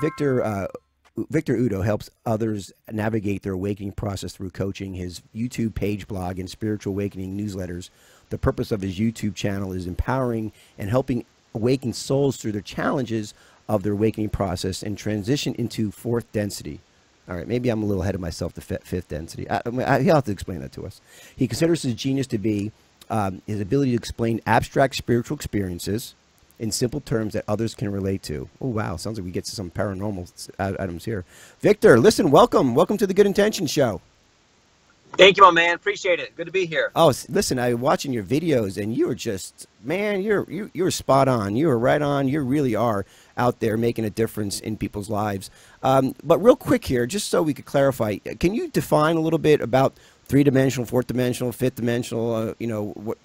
Victor Oddo helps others navigate their awakening process through coaching. His YouTube page, blog, and spiritual awakening newsletters. The purpose of his YouTube channel is empowering and helping awaken souls through their challenges of their awakening process and transition into fourth density. All right, maybe I'm a little ahead of myself to fifth density. He'll have to explain that to us. He considers his genius to be his ability to explain abstract spiritual experiences in simple terms that others can relate to. Oh, wow. Sounds like we get to some paranormal items here. Victor, listen, welcome. Welcome to the Good Intentions Show. Thank you, my man. Appreciate it. Good to be here. Oh, listen, I was watching your videos, and you were just, man, you're spot on. You were right on. You really are out there making a difference in people's lives. But real quick here, just so we could clarify, can you define a little bit about three-dimensional, fourth-dimensional, fifth-dimensional, you know, what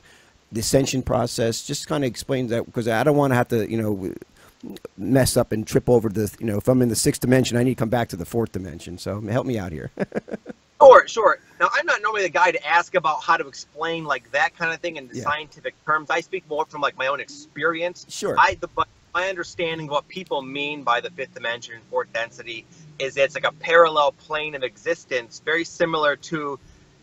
the ascension process? Just kind of explain that, because I don't want to have to, you know, mess up and trip over the, you know, if I'm in the sixth dimension, I need to come back to the fourth dimension. So help me out here. Sure. Now, I'm not normally the guy to ask about how to explain like that kind of thing in the scientific terms. I speak more from like my own experience. Sure. But my understanding of what people mean by the fifth dimension and fourth density is it's like a parallel plane of existence, very similar to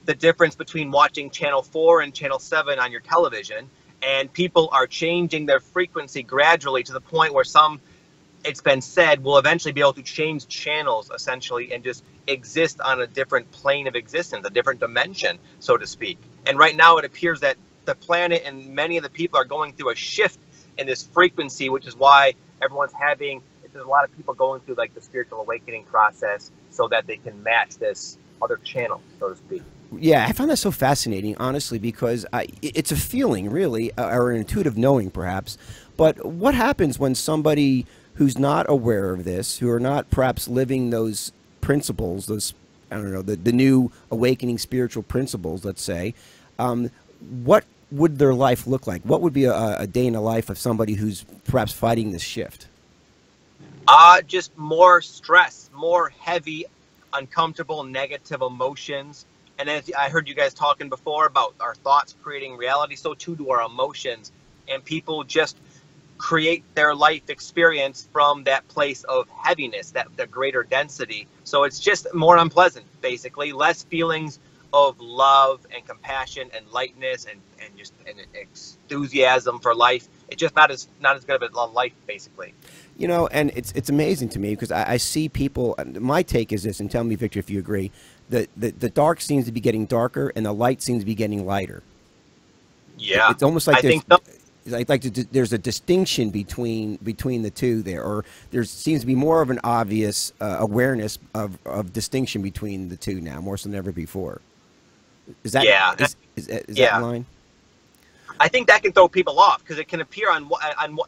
the difference between watching channel 4 and channel 7 on your television. And people are changing their frequency gradually to the point where it's been said, will eventually be able to change channels essentially and just exist on a different plane of existence, a different dimension, so to speak. And right now it appears that the planet and many of the people are going through a shift in this frequency, which is why there's a lot of people going through like the spiritual awakening process so that they can match this other channel, so to speak. Yeah, I found that so fascinating, honestly, because it's a feeling, really, or an intuitive knowing, perhaps. But what happens when somebody who's not aware of this, who are not perhaps living those principles, those, I don't know, the new awakening spiritual principles, let's say, what would their life look like? What would be a day in the life of somebody who's perhaps fighting this shift? Just more stress, more heavy, uncomfortable, negative emotions. And as I heard you guys talking before about our thoughts creating reality, so too do our emotions. And people just create their life experience from that place of heaviness, the greater density. So it's just more unpleasant, basically. Less feelings of love and compassion and lightness and just an enthusiasm for life. It's just not as good of a life, basically. You know, and it's amazing to me because I see people. My take is this, and tell me, Victor, if you agree. The dark seems to be getting darker, and the light seems to be getting lighter. Yeah, it's almost like I think so. There's a distinction between the two there, or there seems to be more of an obvious awareness of distinction between the two now, more so than ever before. Is that is that line? I think that can throw people off because it can appear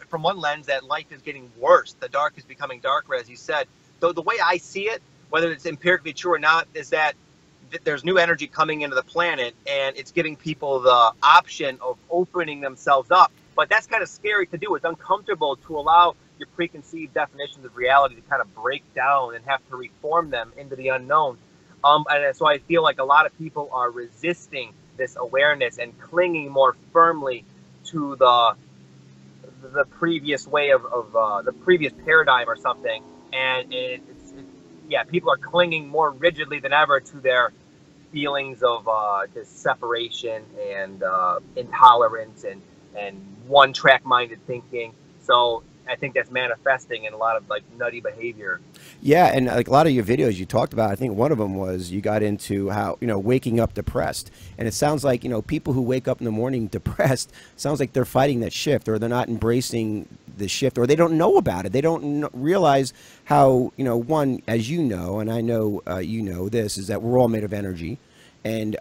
from one lens that life is getting worse. The dark is becoming darker, as you said. Though the way I see it, whether it's empirically true or not, is that there's new energy coming into the planet and it's giving people the option of opening themselves up. But that's kind of scary to do. It's uncomfortable to allow your preconceived definitions of reality to kind of break down and have to reform them into the unknown. And so I feel like a lot of people are resisting this awareness and clinging more firmly to the previous way of the previous paradigm or something. And people are clinging more rigidly than ever to their feelings of just separation and intolerance and one-track minded thinking. So I think that's manifesting in a lot of like nutty behavior. Yeah, and like a lot of your videos you talked about, I think one of them was you got into how, you know, waking up depressed. And it sounds like, you know, people who wake up in the morning depressed, sounds like they're fighting that shift, or they're not embracing the shift, or they don't know about it. They don't realize how, you know, one, as you know, and I know you know this, is that we're all made of energy. And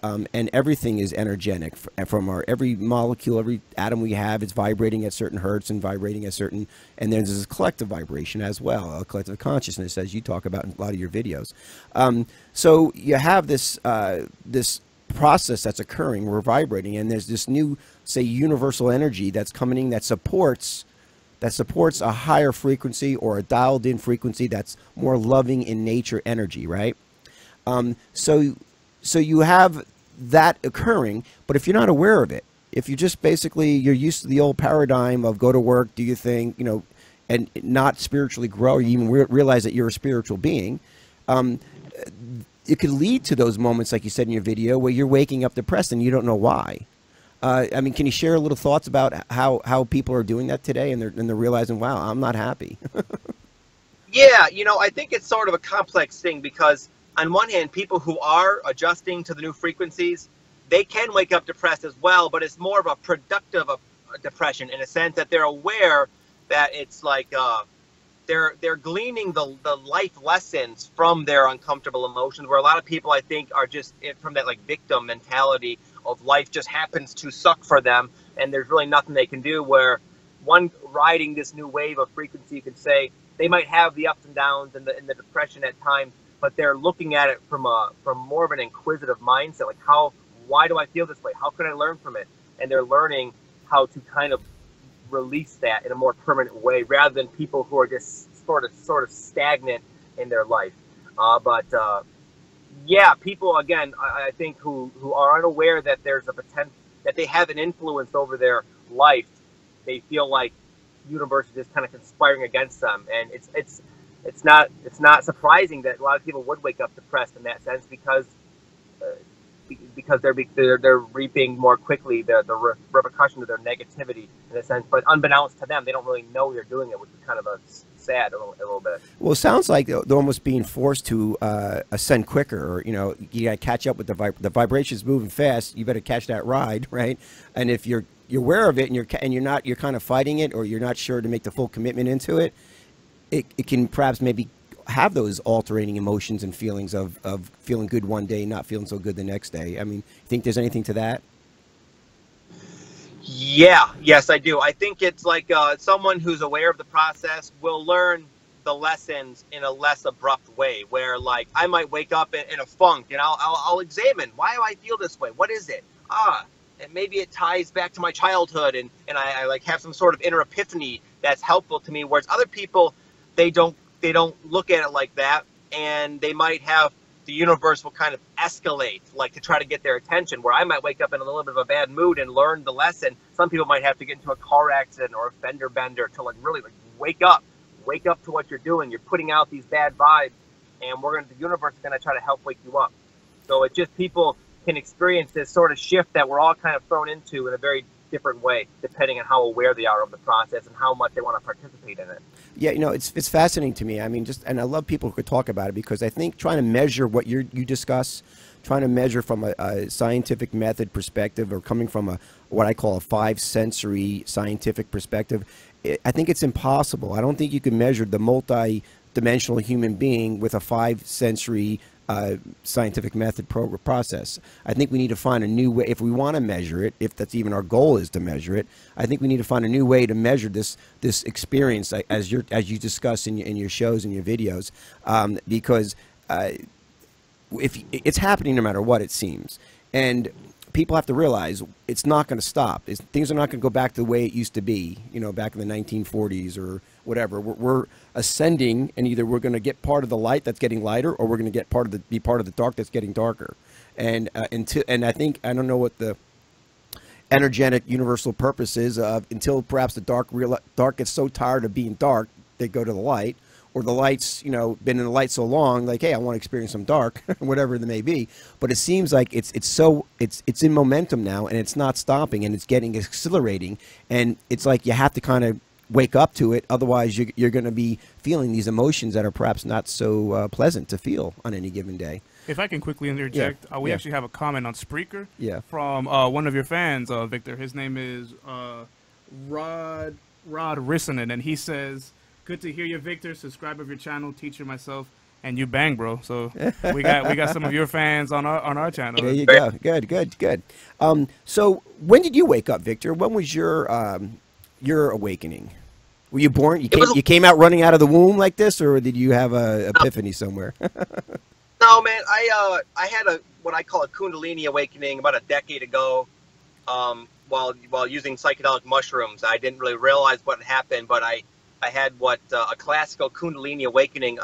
everything is energetic from our every molecule, every atom we have. It's vibrating at certain hertz and vibrating at certain, and then there's a collective vibration as well, a collective consciousness, as you talk about in a lot of your videos. So you have this this process that's occurring. We're vibrating, and there's this new, say, universal energy that's coming in that supports a higher frequency or a dialed-in frequency that's more loving in nature energy, right? So you have that occurring, but if you're not aware of it, if you just basically, you're used to the old paradigm of go to work, do your thing, you know, and not spiritually grow, or even realize that you're a spiritual being, it could lead to those moments, like you said in your video, where you're waking up depressed and you don't know why. I mean, can you share a little thoughts about how people are doing that today, and they're realizing, wow, I'm not happy? Yeah, you know, I think it's sort of a complex thing, because on one hand, people who are adjusting to the new frequencies, they can wake up depressed as well, but it's more of a productive depression, in a sense that they're aware that it's like they're gleaning the life lessons from their uncomfortable emotions, where a lot of people, I think, are just from that like victim mentality of life just happens to suck for them, and there's really nothing they can do. Where one riding this new wave of frequency, you could say, they might have the ups and downs and the depression at times, but they're looking at it from more of an inquisitive mindset, like why do I feel this way? How can I learn from it? And they're learning how to kind of release that in a more permanent way, rather than people who are just sort of stagnant in their life. Yeah, people, again, I think who are unaware that there's a potential, that they have an influence over their life, they feel like the universe is just kind of conspiring against them, and it's not surprising that a lot of people would wake up depressed in that sense, because they're reaping more quickly the repercussion of their negativity, in a sense. But unbeknownst to them, they don't really know they're doing it, which is kind of sad a little bit. Well, it sounds like they're almost being forced to ascend quicker, or you got to catch up with the vibrations moving fast. You better catch that ride, right? And if you're aware of it, and you're kind of fighting it, or you're not sure to make the full commitment into it, it can perhaps maybe have those alternating emotions and feelings of feeling good one day, not feeling so good the next day. I mean, you think there's anything to that? Yeah, yes, I do. I think it's like someone who's aware of the process will learn the lessons in a less abrupt way, where like I might wake up in a funk, and I'll examine, why do I feel this way? What is it? And maybe it ties back to my childhood, and I like have some sort of inner epiphany that's helpful to me. Whereas other people, they don't look at it like that, and they might have, the universe will kind of escalate, like to try to get their attention, where I might wake up in a little bit of a bad mood and learn the lesson. Some people might have to get into a car accident or a fender bender to like really like wake up to what you're doing. You're putting out these bad vibes, and the universe is going to try to help wake you up. So it's just, people can experience this sort of shift that we're all kind of thrown into in a very different way, depending on how aware they are of the process and how much they want to participate in it. Yeah, it's fascinating to me. I mean, and I love people who could talk about it, because I think trying to measure what you discuss, trying to measure from a scientific method perspective, or coming from what I call a 5-sensory scientific perspective, I think it's impossible. I don't think you can measure the multi-dimensional human being with a 5-sensory scientific method process. I think we need to find a new way, if we want to measure it, if that's even our goal is to measure it. I think we need to find a new way to measure this experience, as you discuss in your shows and your videos, because if it's happening no matter what, it seems, and people have to realize it's not going to stop. Things are not going to go back to the way it used to be, back in the 1940s or whatever. We're ascending, and either we're going to get part of the light that's getting lighter, or we're going to get be part of the dark that's getting darker. And I think, I don't know what the energetic universal purpose is until perhaps the dark gets so tired of being dark, they go to the light. Or the light's, been in the light so long, like, hey, I want to experience some dark, whatever it may be. But it seems like it's in momentum now, and it's not stopping, and it's getting accelerating. And it's like you have to kind of wake up to it. Otherwise, you're going to be feeling these emotions that are perhaps not so pleasant to feel on any given day. If I can quickly interject, we actually have a comment on Spreaker from one of your fans, Victor. His name is Rod Rissonen, and he says, "Good to hear you, Victor. Subscribe of your channel, teacher myself, and you bang, bro." So we got some of your fans on our channel. There you go. Good. So when did you wake up, Victor? When was your awakening? Were you born? You came out running out of the womb like this, or did you have a epiphany somewhere? No, man. I had what I call a Kundalini Awakening about a decade ago, while using psychedelic mushrooms. I didn't really realize what happened, but I had a classical Kundalini Awakening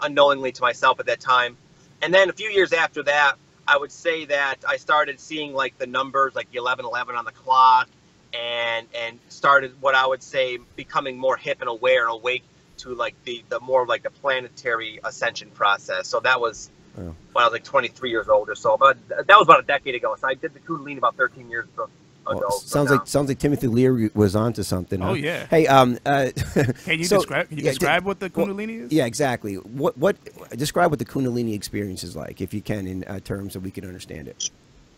unknowingly to myself at that time. And then a few years after that, I would say that I started seeing like the numbers, like the 11:11 on the clock, and and started what I would say becoming more hip and aware and awake to like the more like the planetary ascension process. So that was when I was like 23 years old or so. But that was about a decade ago. So I did the Kundalini about 13 years ago. Well, sounds like Timothy Leary was onto something. Oh huh? yeah. Hey, can you describe what the Kundalini is? Yeah, exactly. What describe what the Kundalini experience is like, if you can, in terms that we can understand it.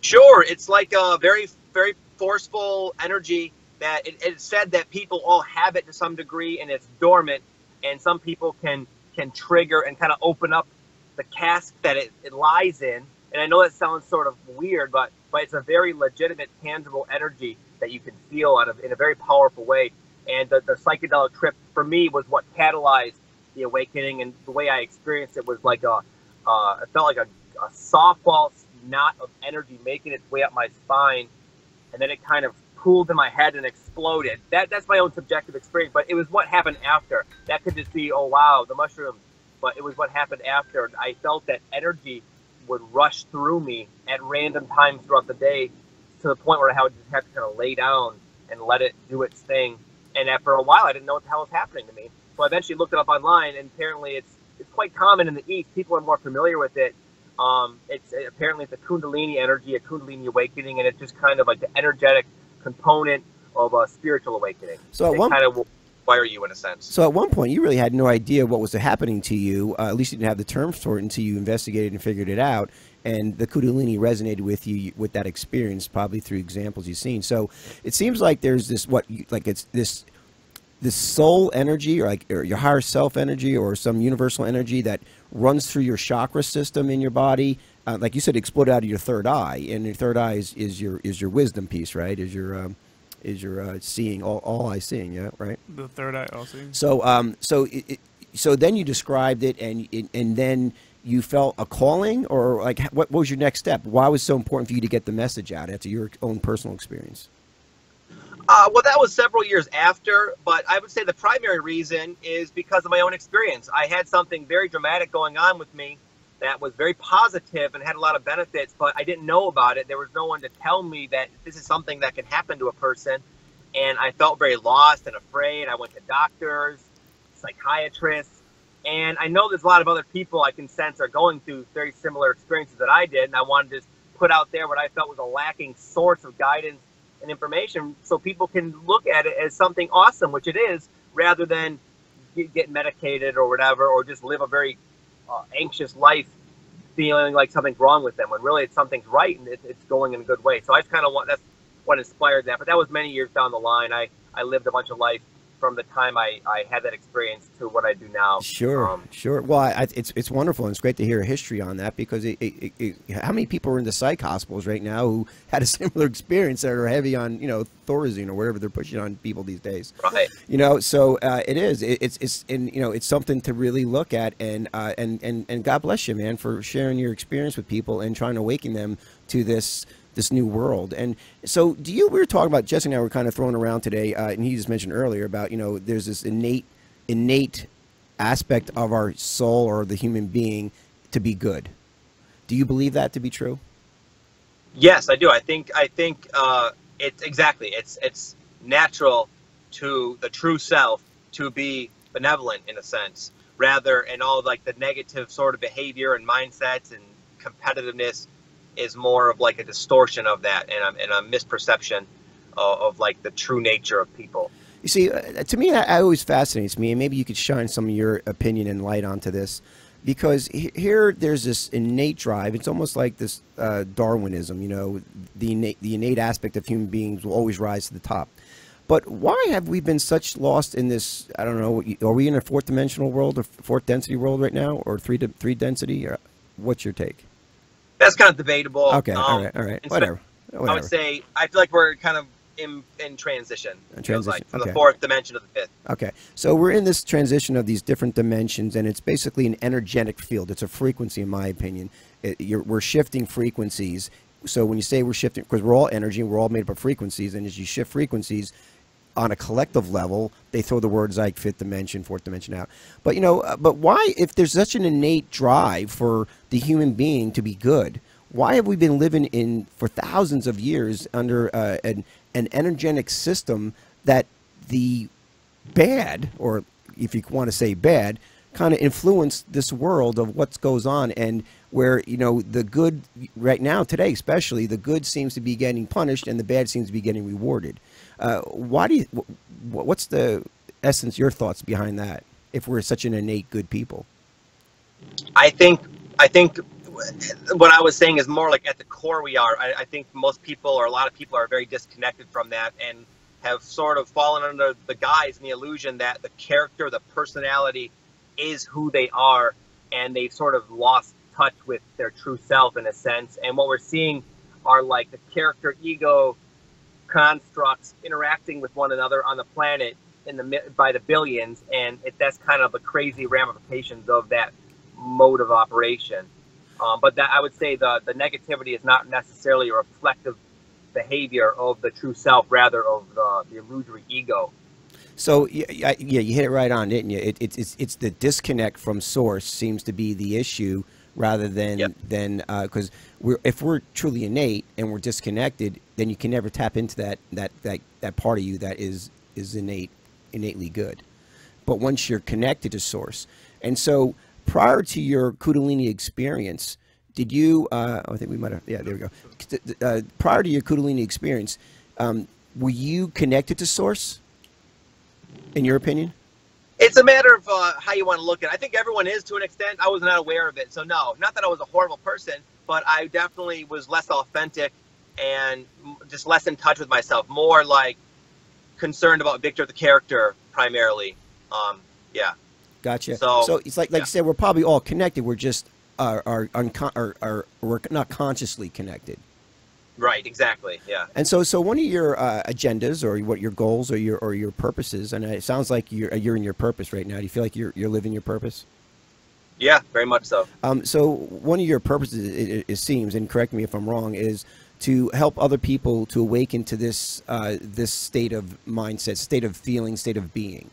Sure, it's like a very, very forceful energy that it's said that people all have it to some degree, and it's dormant, and some people can trigger and kind of open up the cask that it lies in. And I know that sounds sort of weird, but it's a very legitimate, tangible energy that you can feel in a very powerful way. And the psychedelic trip for me was what catalyzed the awakening, and the way I experienced it was like it felt like a softball knot of energy making its way up my spine, and then it kind of pooled in my head and exploded. That's my own subjective experience, but it was what happened after. That could just be, oh wow, the mushrooms, but it was what happened after. I felt that energy would rush through me at random times throughout the day, to the point where I would just have to kind of lay down and let it do its thing. And after a while, I didn't know what the hell was happening to me. So I eventually looked it up online, and apparently it's quite common in the East. People are more familiar with it. Apparently it's a Kundalini energy, a Kundalini awakening, and it's just kind of like the energetic component of a spiritual awakening. So it kind of will wire you in a sense. So at one point, you really had no idea what was happening to you. At least you didn't have the terms for it until you investigated and figured it out. And the Kundalini resonated with you with that experience, probably through examples you've seen. So it seems like there's this it's this soul energy, or your higher self energy, or some universal energy that runs through your chakra system in your body. Like you said, exploded out of your third eye, and your third eye is your wisdom piece, right? Is your seeing, all eye seeing, yeah, right? The third eye all seeing. So so then you described it, and then you felt a calling, or like what was your next step? Why was it so important for you to get the message out after your own personal experience? Well, that was several years after, but I would say the primary reason is because of my own experience. I had something very dramatic going on with me that was very positive and had a lot of benefits, but I didn't know about it. There was no one to tell me that this is something that can happen to a person, and I felt very lost and afraid. I went to doctors, psychiatrists, and I know there's a lot of other people I can sense are going through very similar experiences that I did, and I wanted to just put out there what I felt was a lacking source of guidance and information, so people can look at it as something awesome, which it is, rather than get medicated or whatever, or just live a very anxious life feeling like something's wrong with them, when really something's right and it's going in a good way. So I kind of that's what inspired that. But that was many years down the line. I lived a bunch of life from the time I had that experience to what I do now. Sure, sure. Well, it's wonderful, and it's great to hear a history on that, because how many people are in the psych hospitals right now who had a similar experience that are heavy on, Thorazine or whatever they're pushing on people these days. Right. So it is. It's something to really look at, and God bless you, man, for sharing your experience with people and trying to awaken them to this new world. And so we were talking about, Jesse and I were kind of throwing around today, and he just mentioned earlier about, there's this innate aspect of our soul, or the human being, to be good. Do you believe that to be true? Yes, I do. I think it's natural to the true self to be benevolent, in a sense, rather, and all like the negative sort of behavior and mindsets and competitiveness is more of like a distortion of that, and a misperception of like the true nature of people. You see, to me, that always fascinates me, and maybe you could shine some of your opinion and light onto this, because here there's this innate drive. It's almost like this Darwinism, the innate aspect of human beings will always rise to the top. But why have we been such lost in this? I don't know. Are we in a fourth dimensional world, or fourth density world right now, or three density? Or what's your take? That's kind of debatable. Okay, all right. Whatever. I would say I feel like we're kind of in transition. Transition. From the fourth dimension to the fifth. Okay, so we're in this transition of these different dimensions, and it's basically an energetic field. It's a frequency, in my opinion. We're shifting frequencies. So when you say we're shifting, because we're all energy, we're all made up of frequencies, and as you shift frequencies on a collective level, they throw the words like fifth dimension, fourth dimension out. But but why, if there's such an innate drive for the human being to be good, why have we been living for thousands of years under an energetic system that the bad, or if you want to say bad, kind of influence this world of what goes on, and where, you know, the good right now today, especially, the good seems to be getting punished and the bad seems to be getting rewarded. Why do you, what's the essence, your thoughts behind that, if we're such an innate good people? I think what I was saying is more like at the core we are. I think most people, or a lot of people, are very disconnected from that and have sort of fallen under the guise and the illusion that the character, the personality is who they are, and they've sort of lost touch with their true self in a sense. And what we're seeing are like the character ego constructs interacting with one another on the planet by the billions, and that's kind of the crazy ramifications of that mode of operation. But that, I would say the negativity is not necessarily a reflective behavior of the true self, rather of the illusory ego. So yeah, you hit it right on, didn't you? It's the disconnect from source seems to be the issue, rather than because if we're truly innate and we're disconnected, then you can never tap into that part of you that is innately good. But once you're connected to source, and so prior to your Kundalini experience, did you? I think we might have. Yeah, there we go. Prior to your Kundalini experience, were you connected to source? In your opinion? It's a matter of how you want to look at it. I think everyone is to an extent. I was not aware of it. So no, not that I was a horrible person, but I definitely was less authentic and just less in touch with myself, more like concerned about Victor the character primarily. Yeah. Gotcha. So it's like you said, we're probably all connected. We're just we're not consciously connected. Right, exactly, yeah. And so one of your agendas, or what your goals, or your purposes, and it sounds like you're in your purpose right now. Do you feel like you're living your purpose? Yeah, very much so. So one of your purposes, it seems, and correct me if I'm wrong, is to help other people to awaken to this this state of mindset, state of feeling, state of being.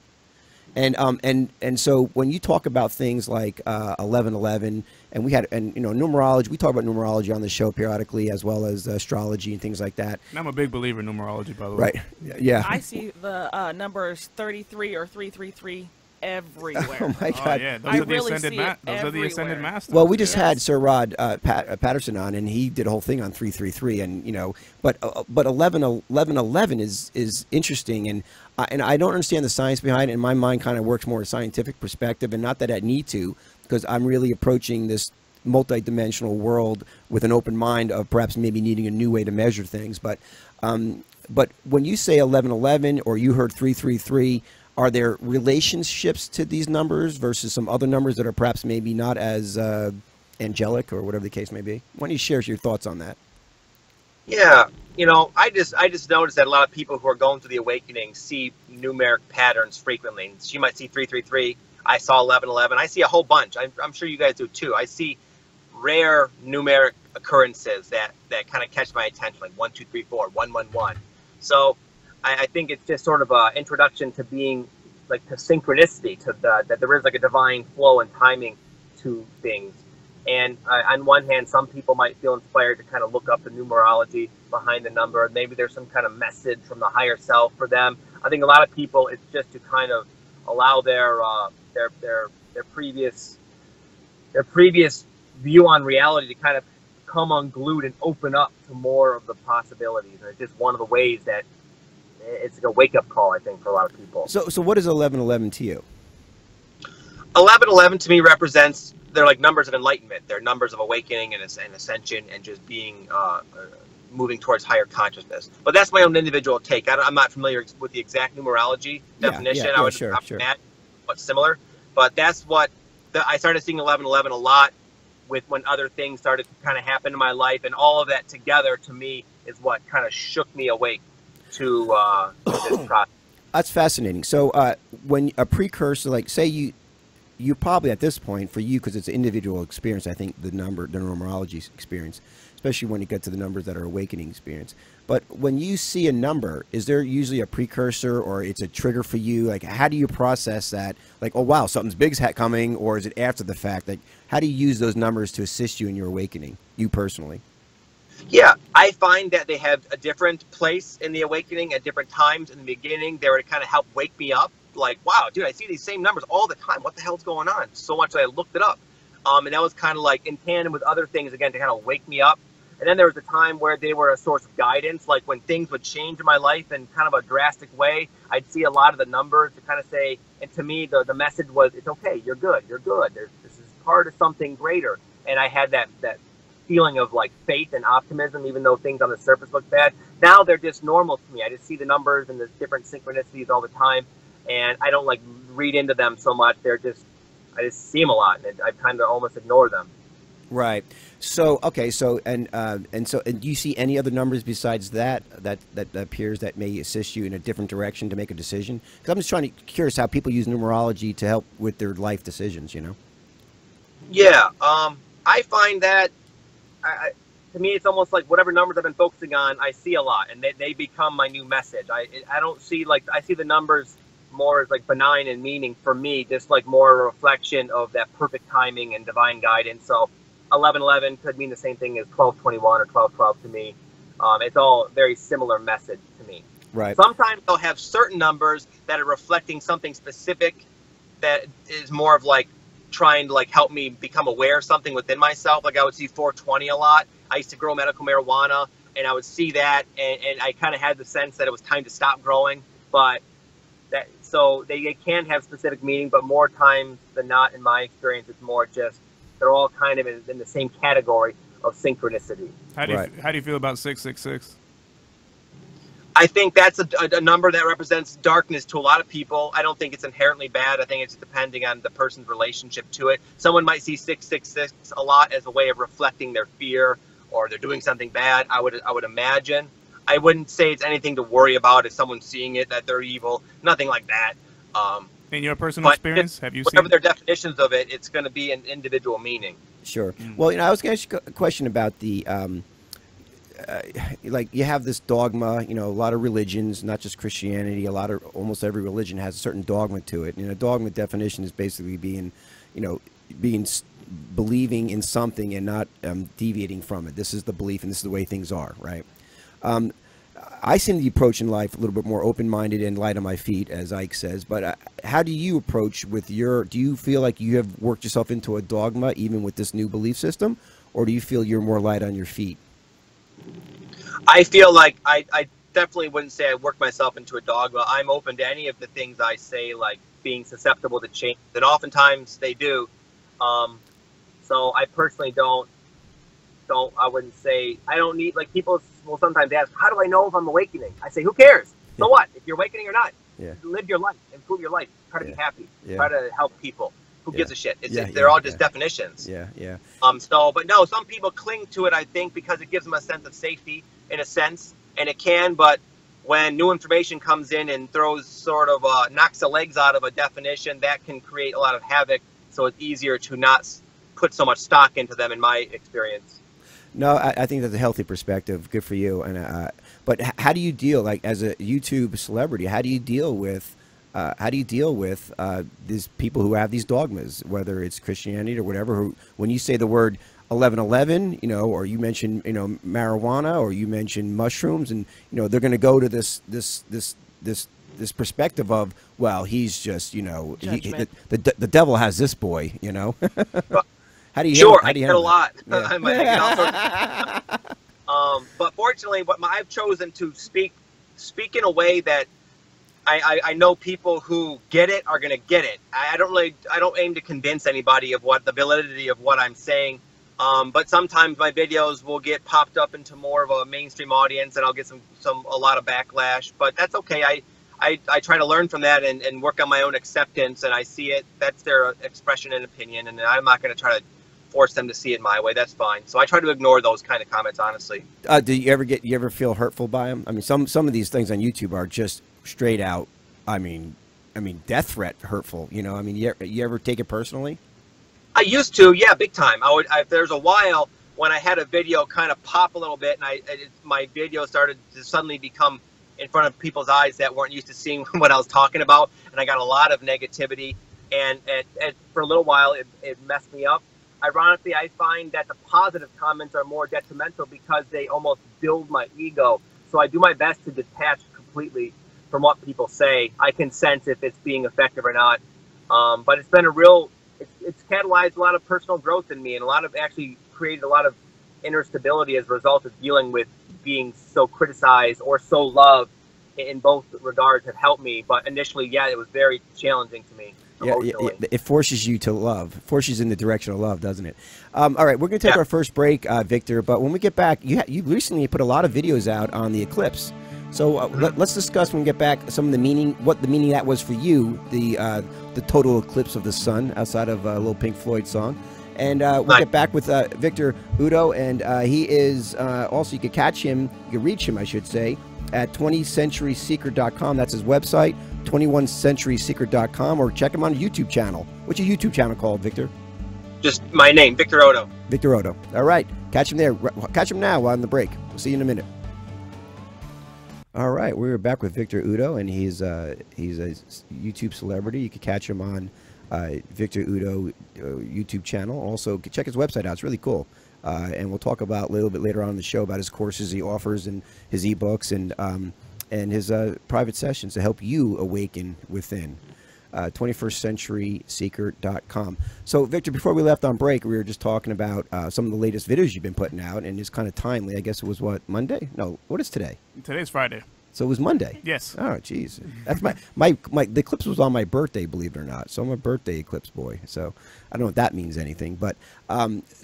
And so when you talk about things like 1111, and you know, numerology, we talk about numerology on the show periodically, as well as astrology and things like that. And I'm a big believer in numerology, by the way. Right. Yeah. I see the numbers 33 or 333 everywhere. Oh my God! Oh, yeah, those are the ascended masters. Well, we just had Sir Rod Patterson on, and he did a whole thing on 333, and you know, but 1111 is interesting, and I don't understand the science behind it. And my mind kind of works more a scientific perspective, and not that I need to, because I'm really approaching this multi-dimensional world with an open mind of perhaps maybe needing a new way to measure things. But when you say 1111, or you heard 333. Are there relationships to these numbers versus some other numbers that are perhaps maybe not as angelic, or whatever the case may be? Why don't you share your thoughts on that? Yeah, you know, I just noticed that a lot of people who are going through the awakening see numeric patterns frequently. You might see 333. I saw 1111. I see a whole bunch. I'm sure you guys do too. I see rare numeric occurrences that kind of catch my attention, like 1, 2, 3, 4, 1, 1, 1. So I think it's just sort of an introduction to being like to synchronicity, to that there is like a divine flow and timing to things. And on one hand, some people might feel inspired to kind of look up the numerology behind the number. Maybe there's some kind of message from the higher self for them. I think a lot of people, it's just to kind of allow their previous view on reality to kind of come unglued and open up to more of the possibilities. And it's just one of the ways that it's like a wake-up call, I think, for a lot of people. So what is 1111 to you? 1111 to me represents, they're like numbers of enlightenment. They're numbers of awakening and ascension, and just being moving towards higher consciousness. But that's my own individual take. I'm not familiar with the exact numerology definition. Yeah, I would sure. What's similar, but that's what I started seeing 1111 a lot with when other things started to kind of happen in my life, and all of that together to me is what kind of shook me awake to this process. That's fascinating. So when a precursor, like say you probably at this point, for you, because it's an individual experience, I think the numerology experience, especially when you get to the numbers that are awakening experience. But when you see a number, is there usually a precursor, or it's a trigger for you? Like, how do you process that? Like, oh wow, something's big's coming, or is it after the fact? Like, how do you use those numbers to assist you in your awakening, you personally? Yeah, I find that they have a different place in the awakening at different times. In the beginning, they were to kind of help wake me up. Like, wow, dude, I see these same numbers all the time. What the hell's going on? So much that I looked it up. And that was kind of like in tandem with other things, again, to kind of wake me up. And then there was a time where they were a source of guidance, like when things would change in my life in kind of a drastic way, I'd see a lot of the numbers to kind of say, and to me, the message was, it's okay, you're good, you're good. This is part of something greater. And I had that feeling of like faith and optimism, even though things on the surface look bad. Now they're just normal to me. I just see the numbers and the different synchronicities all the time. And I don't like read into them so much. I just see them a lot, and I kind of almost ignore them. Right. So okay. So and do you see any other numbers besides that appears that may assist you in a different direction to make a decision? Because I'm just curious how people use numerology to help with their life decisions. You know. Yeah. I find that to me it's almost like whatever numbers I've been focusing on, I see a lot, and they become my new message. I don't see I see the numbers more as like benign in meaning for me, just like more a reflection of that perfect timing and divine guidance. So 1111 could mean the same thing as 1221 or 1212 to me. It's all very similar message to me. Right. Sometimes they'll have certain numbers that are reflecting something specific that is more of like trying to like help me become aware of something within myself. Like I would see 420 a lot. I used to grow medical marijuana, and I would see that, and I kind of had the sense that it was time to stop growing. But so they can have specific meaning, but more times than not, in my experience, it's more just they're all kind of in the same category of synchronicity. How do you feel about 666? I think that's a number that represents darkness to a lot of people. I don't think it's inherently bad. I think it's depending on the person's relationship to it. Someone might see 666 a lot as a way of reflecting their fear, or they're doing something bad. I would imagine. I wouldn't say it's anything to worry about if someone's seeing it, that they're evil. Nothing like that. In your personal experience, have you seen whatever their definitions of it, it's going to be an individual meaning. Sure. Well, I was going to ask you a question about the, like you have this dogma, a lot of religions, not just Christianity, almost every religion has a certain dogma to it. And a dogma definition is basically believing in something and not deviating from it. This is the belief and this is the way things are, right? I seem to be approaching life a little bit more open-minded and light on my feet, as Ike says. But how do you approach do you feel like you have worked yourself into a dogma even with this new belief system? Or do you feel you're more light on your feet? I feel like I definitely wouldn't say I worked myself into a dogma. I'm open to any of the things I say, like being susceptible to change. And oftentimes they do. So I personally I wouldn't say, I don't need, like people will sometimes ask, how do I know if I'm awakening? I say, who cares? So what? If you're awakening or not, live your life, improve your life, try to be happy, try to help people. Who gives a shit? They're all just definitions. But no, some people cling to it, I think, because it gives them a sense of safety in a sense, and it can, but when new information comes in and throws sort of, knocks the legs out of a definition, that can create a lot of havoc. So it's easier to not put so much stock into them, in my experience. No, I think that's a healthy perspective. Good for you. And but how do you deal, like as a YouTube celebrity? How do you deal with these people who have these dogmas, whether it's Christianity or whatever? Who, when you say the word 1111, or you mention marijuana, or you mention mushrooms, and they're going to go to this perspective of, well, he's just the devil has this boy, How do you sure, how do you I get a lot. Yeah. But fortunately, I've chosen to speak in a way that I know people who get it are going to get it. I don't aim to convince anybody of what the validity of what I'm saying. But sometimes my videos will get popped up into more of a mainstream audience, and I'll get a lot of backlash. But that's okay. I try to learn from that and work on my own acceptance, and I see it. That's their expression and opinion, and I'm not going to try to force them to see it my way. That's fine. So I try to ignore those kind of comments, honestly. Do you ever feel hurtful by them? I mean, some of these things on YouTube are just straight out, I mean, death threat hurtful. You ever take it personally? I used to, yeah, big time. There's a while when I had a video kind of pop a little bit, and my video started to suddenly become in front of people's eyes that weren't used to seeing what I was talking about, and I got a lot of negativity, and for a little while it messed me up. ironically, I find that the positive comments are more detrimental because they almost build my ego. So I do my best to detach completely from what people say. I can sense if it's being effective or not. But it's been a real, it's catalyzed a lot of personal growth in me, and actually created a lot of inner stability as a result of dealing with being so criticized or so loved. In both regards have helped me. But initially, yeah, it was very challenging to me. Yeah, it forces you to love, forces you in the direction of love, doesn't it? All right, we're going to take our first break, Victor, but when we get back, you recently put a lot of videos out on the eclipse. So let's discuss when we get back some of the meaning, what the meaning that was for you, the total eclipse of the sun, outside of a little Pink Floyd song. And we'll get back with Victor Oddo, and he is also, you can catch him, you can reach him, I should say, at 20centurysecret.com. That's his website, 21centurysecret.com, or check him on a YouTube channel. What's your YouTube channel called, Victor? Just my name, Victor Oddo. Victor Oddo. All right. Catch him there. Catch him now on the break. We'll see you in a minute. All right. We're back with Victor Oddo, and he's a YouTube celebrity. You can catch him on Victor Oddo YouTube channel. Also, check his website out. It's really cool. And we'll talk about a little bit later on in the show about his courses he offers and his ebooks and his private sessions to help you awaken within. 21centurysecret.com. So, Victor, before we left on break, we were just talking about some of the latest videos you've been putting out, and it's kind of timely. I guess it was, what, Monday? No, what is today? Today's Friday. So it was Monday? Yes. Oh, jeez. That's the eclipse was on my birthday, believe it or not. So I'm a birthday eclipse boy. So I don't know if that means anything. But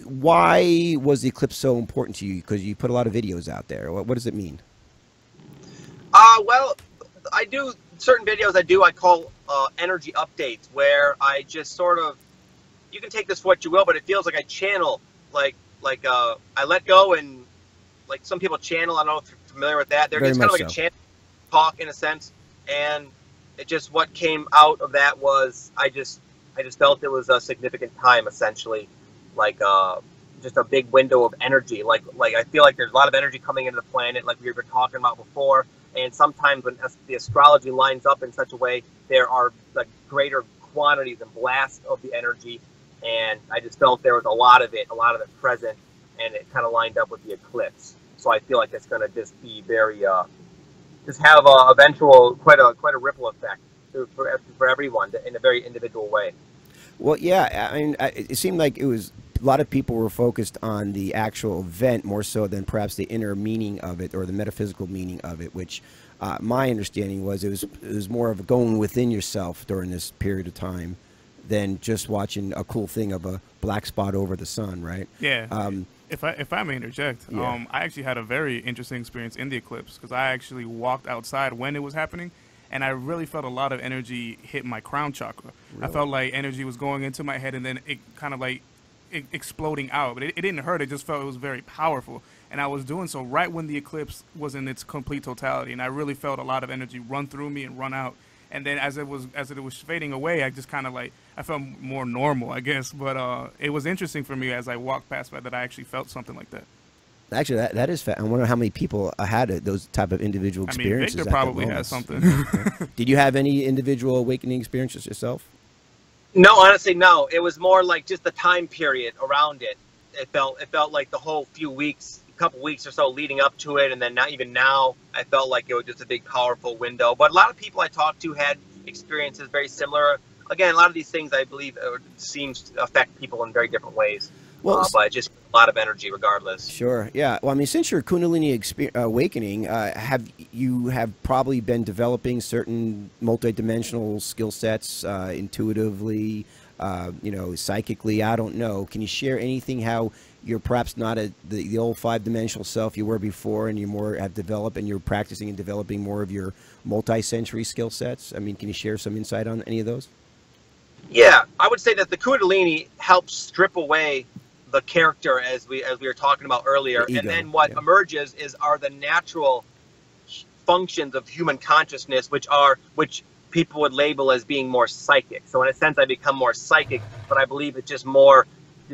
why was the eclipse so important to you? Because you put a lot of videos out there. What does it mean? Well, I do certain videos I call energy updates, where I just sort of, you can take this for what you will, but it feels like I channel, like I let go, and like some people channel. I don't know if you're familiar with that. They're just kind of like a channel talk in a sense, and it just, what came out of that was I just felt it was a significant time, essentially, like just a big window of energy. Like I feel like there's a lot of energy coming into the planet, like we were talking about before. And sometimes when the astrology lines up in such a way, there are like greater quantities and blasts of the energy. And I just felt there was a lot of it present, and it kind of lined up with the eclipse. So I feel like it's going to just be very, just have a eventual, quite a ripple effect for everyone in a very individual way. Well, yeah, I mean, it seemed like it was, a lot of people were focused on the actual event more so than perhaps the inner meaning of it or the metaphysical meaning of it, which my understanding was it was more of going within yourself during this period of time than just watching a cool thing of a black spot over the sun, right? Yeah. If I may interject, yeah. I actually had a very interesting experience in the eclipse, because I actually walked outside when it was happening, and I really felt a lot of energy hit my crown chakra. Really? I felt like energy was going into my head, and then it kind of like exploding out, but it didn't hurt. It just felt it was very powerful, and I was doing so right when the eclipse was in its complete totality, and I really felt a lot of energy run through me and run out. And then as it was fading away, I just kind of like, I felt more normal, I guess. But it was interesting for me as I walked past that I actually felt something like that. Actually, that is I wonder how many people had those type of individual experiences. I mean, Victor probably has something. Did you have any individual awakening experiences yourself? No, honestly, no. It was more like just the time period around it. It felt like the whole few weeks, couple weeks or so leading up to it, and then not even now, I felt like it was just a big, powerful window. But a lot of people I talked to had experiences very similar. Again, a lot of these things I believe seems to affect people in very different ways. Well, but just a lot of energy regardless. Sure, yeah. Well, I mean, since your Kundalini Awakening, you have probably been developing certain multidimensional skill sets intuitively, psychically. I don't know. Can you share anything how you're perhaps not the old five-dimensional self you were before, and you more have developed, and you're practicing and developing more of your multi-sensory skill sets? I mean, can you share some insight on any of those? Yeah, I would say that the Kundalini helps strip away the character, as we were talking about earlier, and then what emerges are the natural functions of human consciousness, which people would label as being more psychic. So in a sense, I become more psychic, but I believe it's just more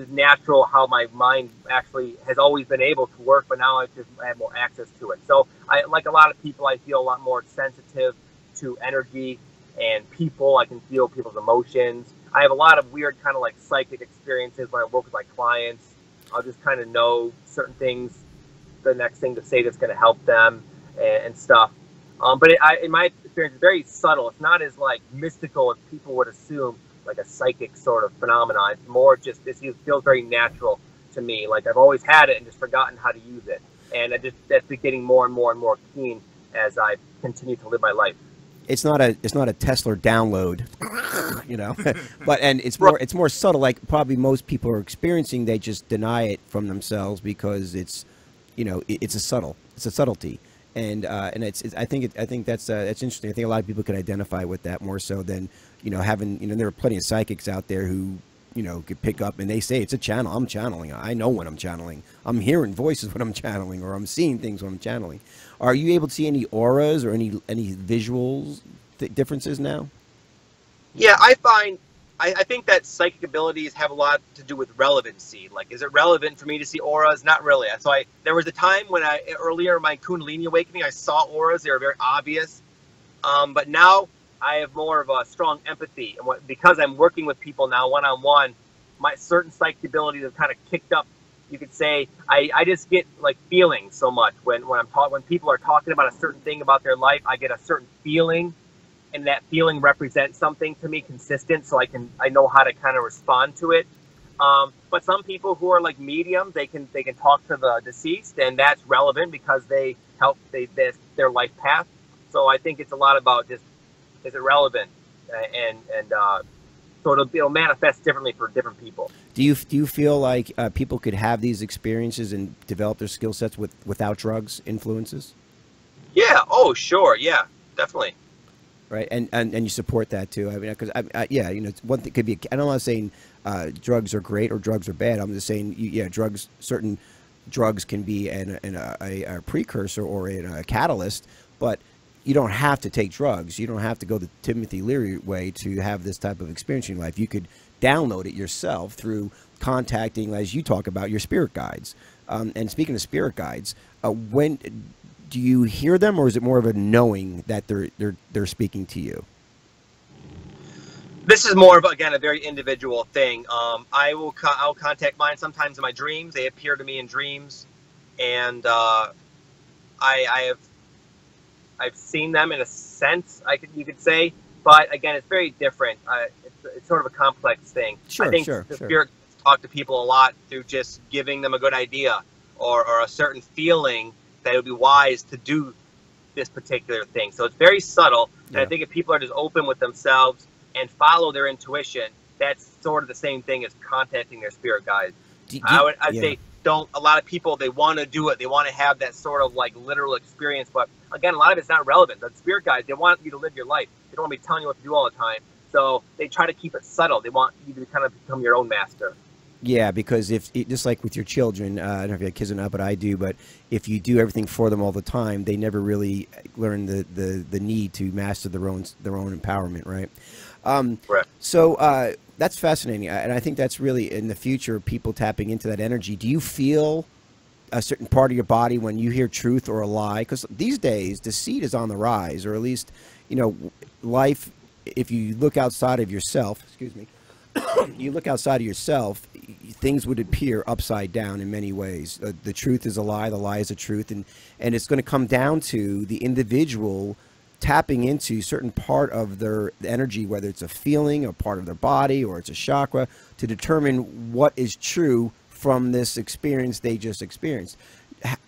natural how my mind actually has always been able to work, but now I have more access to it. So I, like a lot of people, I feel a lot more sensitive to energy and people. I can feel people's emotions. I have a lot of weird kind of like psychic experiences when I work with my clients. I'll just kind of know certain things, the next thing to say that's going to help them and stuff. But in my experience, it's very subtle. It's not as like mystical as people would assume, like a psychic sort of phenomenon. It's more just, it feels very natural to me. Like I've always had it and just forgotten how to use it. And that's getting more and more and more keen as I continue to live my life. It's not a Tesla download, you know, and it's more subtle. Like probably most people are experiencing, they just deny it from themselves because it's, you know, it's a subtlety. And I think that's interesting. I think a lot of people can identify with that more so than, you know, having, you know, there are plenty of psychics out there who, you know, could pick up and they say it's a channel. I'm channeling. I know when I'm channeling. I'm hearing voices when I'm channeling, or I'm seeing things when I'm channeling. Are you able to see any auras or any visuals differences now? Yeah, I think that psychic abilities have a lot to do with relevancy. Like, is it relevant for me to see auras? Not really. So there was a time when earlier in my Kundalini Awakening, I saw auras. They were very obvious. But now I have more of a strong empathy. And because I'm working with people now one-on-one, my certain psychic abilities have kind of kicked up. You could say I just get like feelings so much when people are talking about a certain thing about their life. I get a certain feeling, and that feeling represents something to me consistent, so I know how to kind of respond to it. But some people who are like mediums, they can talk to the deceased, and that's relevant because they help their life path. So I think it's a lot about just, is it relevant, and so it'll manifest differently for different people. Do you feel like people could have these experiences and develop their skill sets without drugs influences? Yeah. Oh, sure. Yeah, definitely. Right, and you support that too. I mean, because yeah, you know, one thing could be. I'm not saying drugs are great or drugs are bad. I'm just saying, yeah, certain drugs can be a precursor or a catalyst, but you don't have to take drugs. You don't have to go the Timothy Leary way to have this type of experience in your life. You could download it yourself through contacting, as you talk about, your spirit guides. And speaking of spirit guides, when do you hear them, or is it more of a knowing that they're speaking to you? This is more of, again, a very individual thing. I'll contact mine sometimes in my dreams. They appear to me in dreams, and I've seen them in a sense, you could say, but again, it's very different. It's sort of a complex thing. Sure, I think the spirit talk to people a lot through just giving them a good idea or a certain feeling that it would be wise to do this particular thing. So it's very subtle. And I think if people are just open with themselves and follow their intuition, that's sort of the same thing as contacting their spirit guides. I'd say a lot of people, they want to do it. They want to have that sort of like literal experience. But again, a lot of it's not relevant. The spirit guides, they want you to live your life. They don't want to be telling you what to do all the time. So they try to keep it subtle. They want you to kind of become your own master. Yeah, because just like with your children, I don't know if you have kids or not, but I do. But if you do everything for them all the time, they never really learn the need to master their own empowerment, right? Right. So that's fascinating, and I think that's really in the future, people tapping into that energy. Do you feel a certain part of your body when you hear truth or a lie? Because these days, deceit is on the rise, or at least, you know, life. If you look outside of yourself, excuse me. You look outside of yourself, things would appear upside down in many ways. The truth is a lie, the lie is a truth, and it's going to come down to the individual tapping into a certain part of their energy, whether it's a feeling, a part of their body, or it's a chakra, to determine what is true from this experience they just experienced.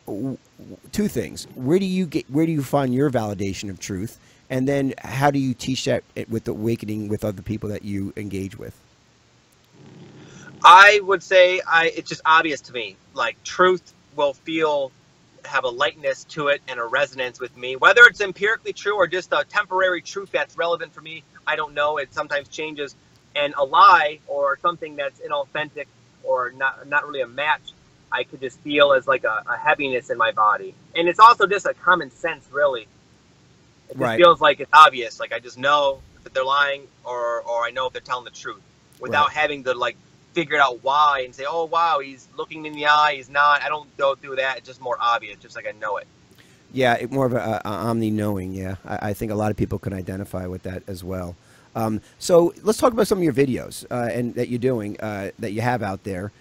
Two things: where do you find your validation of truth, and then how do you teach that with the awakening with other people that you engage with? I would say it's just obvious to me. Like, truth will have a lightness to it and a resonance with me. Whether it's empirically true or just a temporary truth that's relevant for me, I don't know. It sometimes changes. And a lie or something that's inauthentic or not really a match, I could just feel as like a heaviness in my body. And it's also just a common sense, really. It just feels like it's obvious. Like, I just know that they're lying or I know if they're telling the truth without having to, like, figure out why and say, oh, wow, he's looking me in the eye, he's not. I don't go through that. It's just more obvious, just like I know it. Yeah, more of a omni-knowing, yeah. I think a lot of people can identify with that as well. So let's talk about some of your videos and that you're doing, that you have out there.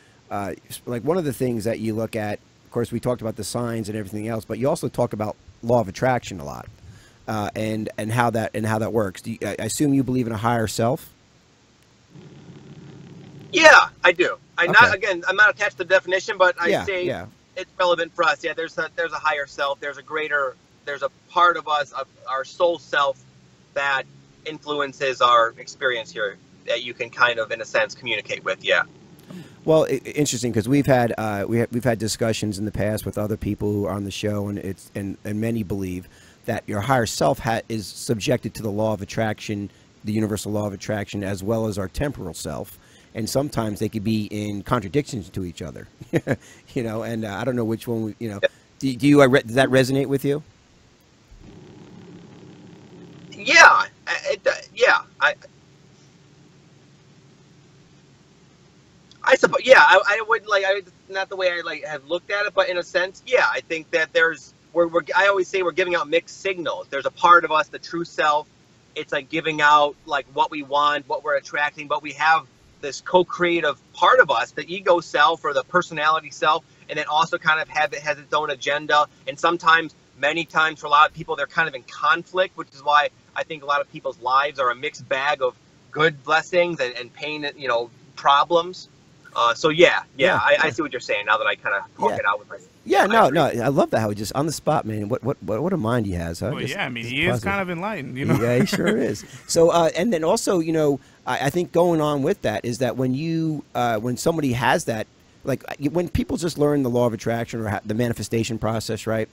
Like one of the things that you look at, of course, we talked about the signs and everything else, but you also talk about law of attraction a lot, and how that works. I assume you believe in a higher self. Yeah, I do. Okay. I'm not attached to the definition, but I say yeah. It's relevant for us. Yeah, there's a higher self. There's a part of us, our soul self, that influences our experience here, that you can kind of, in a sense, communicate with. Yeah. Well, interesting, because we've had discussions in the past with other people who are on the show, and many believe that your higher self is subjected to the law of attraction, the universal law of attraction, as well as our temporal self. And sometimes they could be in contradictions to each other, you know. And I don't know which one, you know. Does that resonate with you? Yeah, I suppose. Yeah, I would not the way I have looked at it, but in a sense, yeah, I think that I always say we're giving out mixed signals. There's a part of us, the true self. It's like giving out like what we want, what we're attracting, but we have this co-creative part of us, the ego self or the personality self, and then also kind of has its own agenda. And sometimes, many times, for a lot of people, they're kind of in conflict, which is why I think a lot of people's lives are a mixed bag of good blessings and pain, you know, problems. So yeah, I see what you're saying now that I kind of talk it out with my. Yeah, no, I love that, how he just on the spot, man. What a mind he has, huh? Well, yeah, I mean, he is kind of enlightened, you know. Yeah, he sure is. So, and then also, you know, I think going on with that is that when somebody has that, like when people just learn the law of attraction or the manifestation process, right?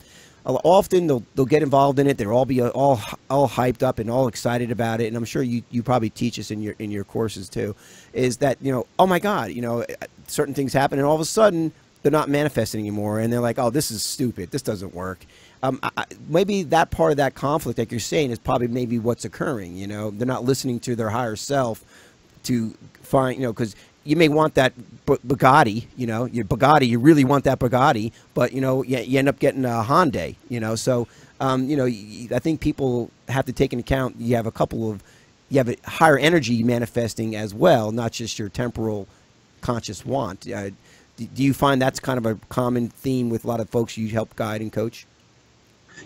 Often they'll get involved in it. They'll all be all hyped up and all excited about it. And I'm sure you probably teach us in your courses too. Is that, you know, oh my God, you know, certain things happen and all of a sudden they're not manifesting anymore, and they're like, oh, this is stupid. This doesn't work. Maybe that part of that conflict, like you're saying, is probably maybe what's occurring. You know, they're not listening to their higher self to find, you know, because you may want that Bugatti, you know, your Bugatti, you really want that Bugatti, but, you know, you end up getting a Hyundai, you know. So, you know, I think people have to take into account you have a higher energy manifesting as well, not just your temporal conscious want. Do you find that's kind of a common theme with a lot of folks you help guide and coach?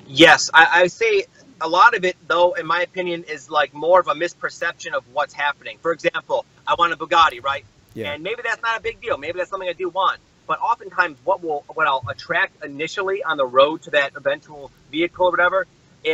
Yes, I say a lot of it, though, in my opinion, is like more of a misperception of what's happening. For example, I want a Bugatti, right? Yeah. And maybe that's not a big deal. Maybe that's something I do want. But oftentimes what I'll attract initially on the road to that eventual vehicle or whatever,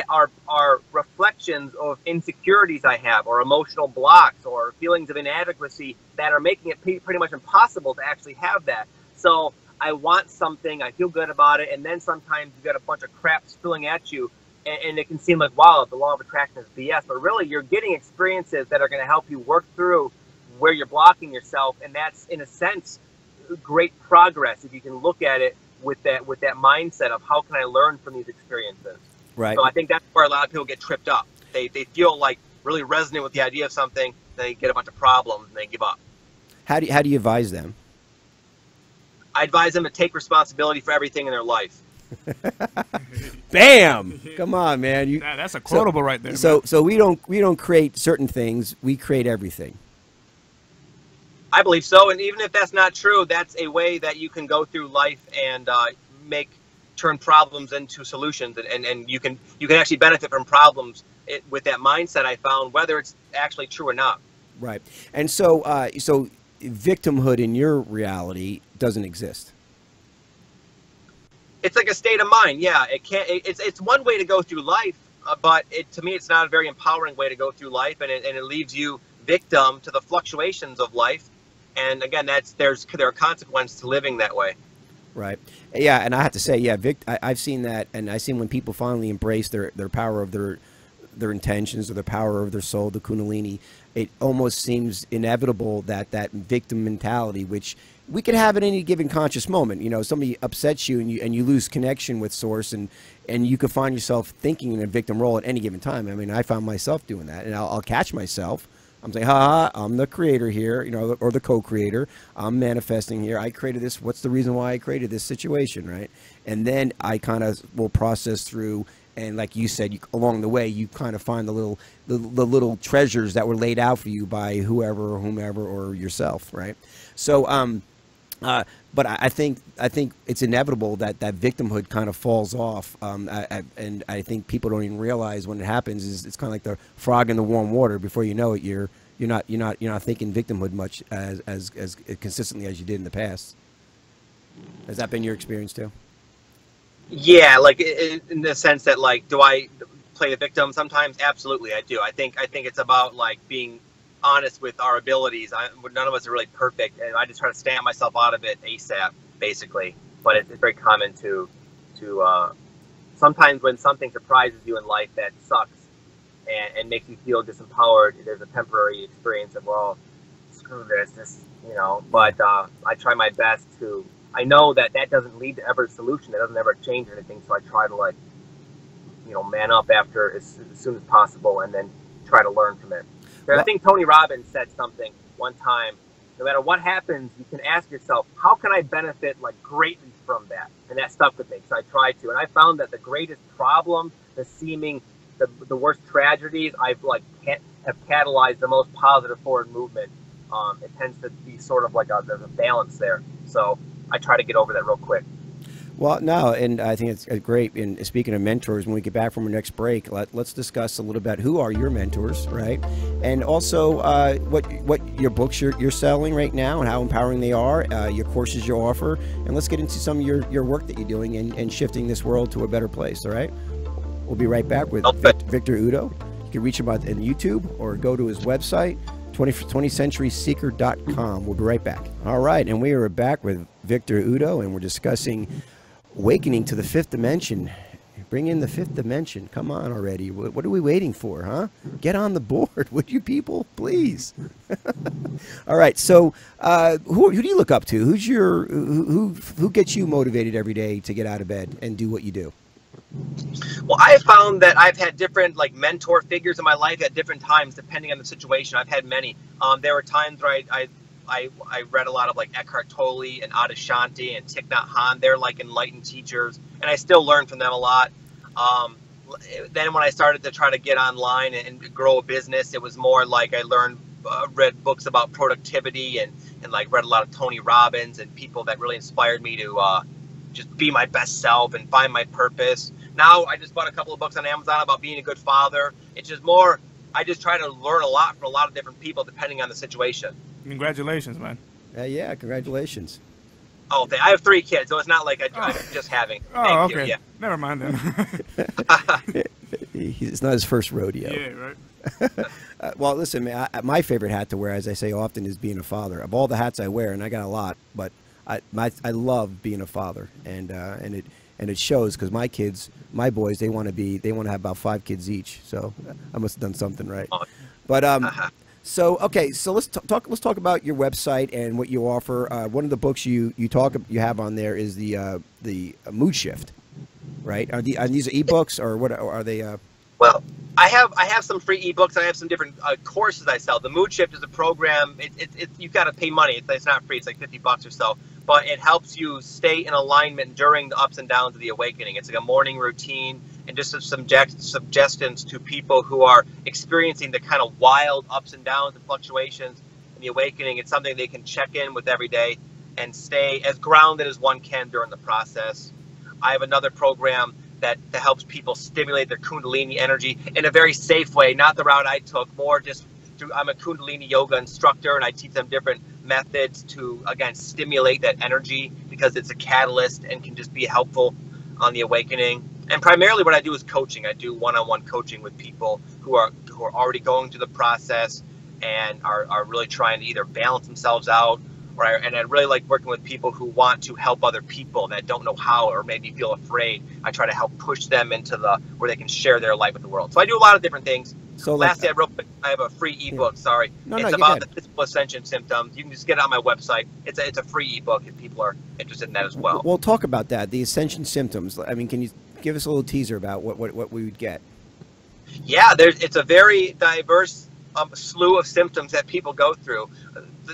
are reflections of insecurities I have, or emotional blocks, or feelings of inadequacy that are making it pretty much impossible to actually have that. So I want something, I feel good about it, and then sometimes you got a bunch of crap spilling at you, and it can seem like, wow, the law of attraction is BS, but really you're getting experiences that are going to help you work through where you're blocking yourself, and that's, in a sense, great progress if you can look at it with that mindset of how can I learn from these experiences. Right. So I think that's where a lot of people get tripped up. They feel like really resonant with the idea of something, they get a bunch of problems and they give up. How do you advise them? I advise them to take responsibility for everything in their life. Bam! Come on, man. That's a quotable right there. So we don't create certain things. We create everything. I believe so, and even if that's not true, that's a way that you can go through life and turn problems into solutions, and you can actually benefit from problems with that mindset. I found, whether it's actually true or not. Right, and so victimhood in your reality doesn't exist. It's like a state of mind. Yeah, it's one way to go through life, but to me, it's not a very empowering way to go through life, and it leaves you victim to the fluctuations of life. And again, there are consequences to living that way. Right. Yeah, and I have to say, yeah, I've seen that, and I've seen when people finally embrace their power of their intentions or the power of their soul, the Kundalini, it almost seems inevitable that victim mentality, which we could have at any given conscious moment. You know, somebody upsets you and you lose connection with Source, and you could find yourself thinking in a victim role at any given time. I mean, I found myself doing that, and I'll catch myself. I'm saying, I'm the creator here, you know, or the co-creator. I'm manifesting here. I created this. What's the reason why I created this situation, right? And then I kind of will process through And like you said, along the way, you kind of find the little treasures that were laid out for you by whoever or whomever or yourself, right? So, but I think it's inevitable that victimhood kind of falls off, and I think people don't even realize when it happens is it's kind of like the frog in the warm water. Before you know it, you're not thinking victimhood much as consistently as you did in the past. Has that been your experience too? Yeah, like in the sense that, like, do I play the victim sometimes? Absolutely, I do. I think it's about like being honest with our abilities. None of us are really perfect, and I just try to stamp myself out of it ASAP, basically. But it's very common to sometimes when something surprises you in life that sucks and makes you feel disempowered. There's a temporary experience of, well, screw this, you know. But I try my best to. I know that doesn't lead to ever a solution. It doesn't ever change anything. So I try to, like, you know, man up after as soon as possible, and then try to learn from it. I think Tony Robbins said something one time. No matter what happens, you can ask yourself, how can I benefit, like, greatly from that? And that stuck with me, so I tried to. And I found that the greatest problem, the worst tragedies, have catalyzed the most positive forward movement. It tends to be sort of like there's a balance there. So I try to get over that real quick. Well, no, and I think it's great. And speaking of mentors, when we get back from our next break, let's discuss a little bit who are your mentors, right? And also what your books you're selling right now and how empowering they are, your courses you offer, and let's get into some of your work that you're doing and shifting this world to a better place. All right, we'll be right back with Victor Oddo. You can reach him on YouTube or go to his website, 20centuryseeker.com. We'll be right back. All right, and we are back with Victor Oddo, and we're discussing awakening to the fifth dimension. Bring in the fifth dimension. Come on already. What are we waiting for, huh? Get on the board, would you people, please? All right, so who do you look up to? Who gets you motivated every day to get out of bed and do what you do? Well, I have found that I've had different, like, mentor figures in my life at different times, depending on the situation. I've had many. There were times where I read a lot of, like, Eckhart Tolle and Adishanti and Thich Nhat Hanh. They're like enlightened teachers, and I still learn from them a lot. Then when I started to try to get online and grow a business, it was more like I read books about productivity and like read a lot of Tony Robbins and people that really inspired me to just be my best self and find my purpose. Now I just bought a couple of books on Amazon about being a good father. It's just more, I just try to learn a lot from a lot of different people depending on the situation. Congratulations, man. Yeah, congratulations. Oh, I have 3 kids, so it's not like I'm just having. Oh, okay. Yeah. Never mind then. It's not his first rodeo. Yeah, right. Well, listen, man, my favorite hat to wear, as I say often, is being a father. Of all the hats I wear, and I got a lot, but I love being a father, and it shows because my kids, my boys, they want to have about 5 kids each. So I must have done something right. But so okay, so let's talk about your website and what you offer. One of the books you have on there is the Mood Shift, right? Are these ebooks or what are they? Well, I have some free ebooks. I have some different courses I sell. The Mood Shift is a program. You've got to pay money. It's not free. It's like $50 or so. But it helps you stay in alignment during the ups and downs of the awakening. It's like a morning routine and just some suggestions to people who are experiencing the kind of wild ups and downs and fluctuations in the awakening. It's something they can check in with every day and stay as grounded as one can during the process. I have another program that helps people stimulate their Kundalini energy in a very safe way, not the route I took, more just through, I'm a Kundalini yoga instructor, and I teach them different methods to, again, stimulate that energy because it's a catalyst and can just be helpful on the awakening. And primarily what I do is coaching. I do one-on-one coaching with people who are already going through the process and are really trying to either balance themselves out, and I really like working with people who want to help other people that don't know how or maybe feel afraid. I try to help push them into where they can share their life with the world. So I do a lot of different things. So lastly, I have a free ebook. Yeah. Sorry, it's about the physical ascension symptoms. You can just get it on my website. It's a free ebook if people are interested in that as well. We'll talk about that. The ascension symptoms. I mean, can you give us a little teaser about what we would get? Yeah, it's a very diverse slew of symptoms that people go through.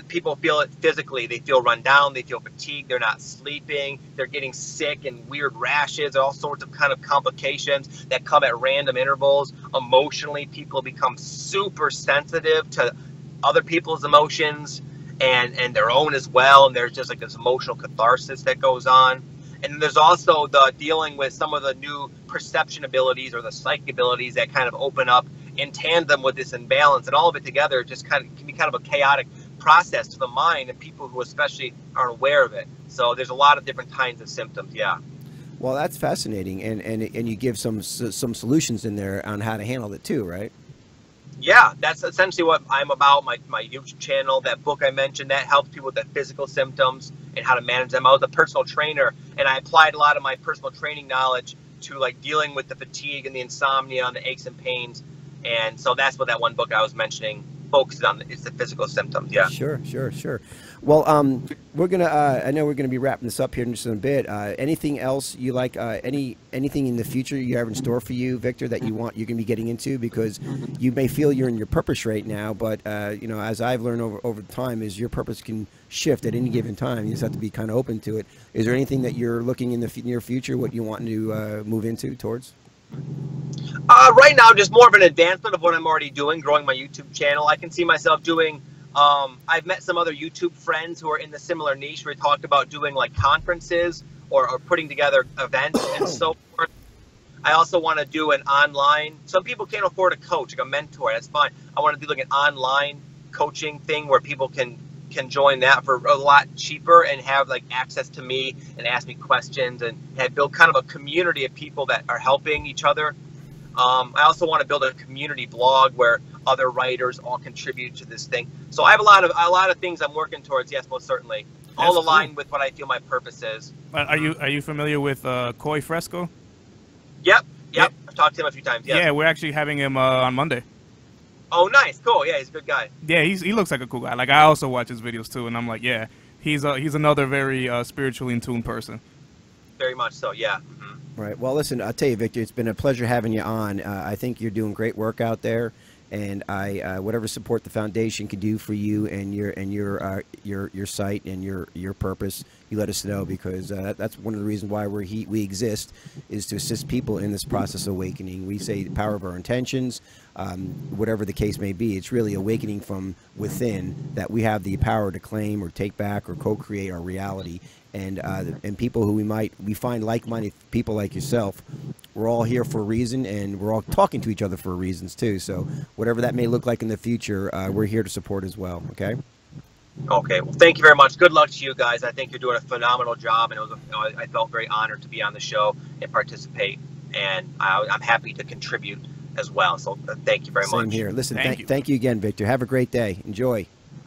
people feel it physically. They feel run down. They feel fatigued. They're not sleeping. They're getting sick and weird rashes, all sorts of kind of complications that come at random intervals. Emotionally, people become super sensitive to other people's emotions and their own as well. And there's just like this emotional catharsis that goes on. And then there's also the dealing with some of the new perception abilities or the psychic abilities that kind of open up in tandem with this imbalance, and all of it together just kind of can be kind of a chaotic process to the mind and people who especially aren't aware of it. So there's a lot of different kinds of symptoms. Yeah. Well, that's fascinating, and you give some solutions in there on how to handle it too, right? Yeah, that's essentially what I'm about. My YouTube channel, that book I mentioned, that helps people with the physical symptoms and how to manage them. I was a personal trainer, and I applied a lot of my personal training knowledge to like dealing with the fatigue and the insomnia and the aches and pains. And so that's what that one book I was mentioning focuses on, is the physical symptoms. Yeah. Sure. Well, we're gonna. I know we're gonna be wrapping this up here in just a bit. Anything else you like? Anything in the future you have in store for you, Victor, that you're gonna be getting into? Because you may feel you're in your purpose right now, but you know, as I've learned over time, is your purpose can shift at any given time. You just have to be kind of open to it. Is there anything that you're looking in the near future, what you want to move into towards? Right now, just more of an advancement of what I'm already doing, growing my YouTube channel. I can see myself doing, I've met some other YouTube friends who are in the similar niche where we talked about doing like conferences or putting together events and so forth. I also want to do an online, some people can't afford a coach, like a mentor, that's fine. I want to do like an online coaching thing where people can join that for a lot cheaper and have like access to me and ask me questions and build kind of a community of people that are helping each other. I also want to build a community blog where other writers all contribute to this thing. So I have a lot of things I'm working towards. Yes, most certainly, all aligned with what I feel my purpose is. Are you familiar with Koi Fresco? Yep. I've talked to him a few times. Yeah, we're actually having him on Monday. Oh, nice, cool. Yeah, he's a good guy. Yeah, he looks like a cool guy. Like, I also watch his videos too, and I'm like, yeah, he's another very spiritually in tune person. Very much so. Yeah. Mm-hmm. Right. Well, listen, I'll tell you, Victor, it's been a pleasure having you on. I think you're doing great work out there, and whatever support the foundation can do for you and your site and your purpose, you let us know, because that's one of the reasons why we exist, is to assist people in this process of awakening. We say the power of our intentions, whatever the case may be. It's really awakening from within, that we have the power to claim or take back or co-create our reality. And people who we find like-minded people like yourself, we're all here for a reason, and we're all talking to each other for reasons too. So whatever that may look like in the future, we're here to support as well. Okay. Okay. Well, thank you very much. Good luck to you guys. I think you're doing a phenomenal job, and I felt very honored to be on the show and participate, and I'm happy to contribute as well. So thank you very much. Same here. Listen, thank you again, Victor. Have a great day. Enjoy.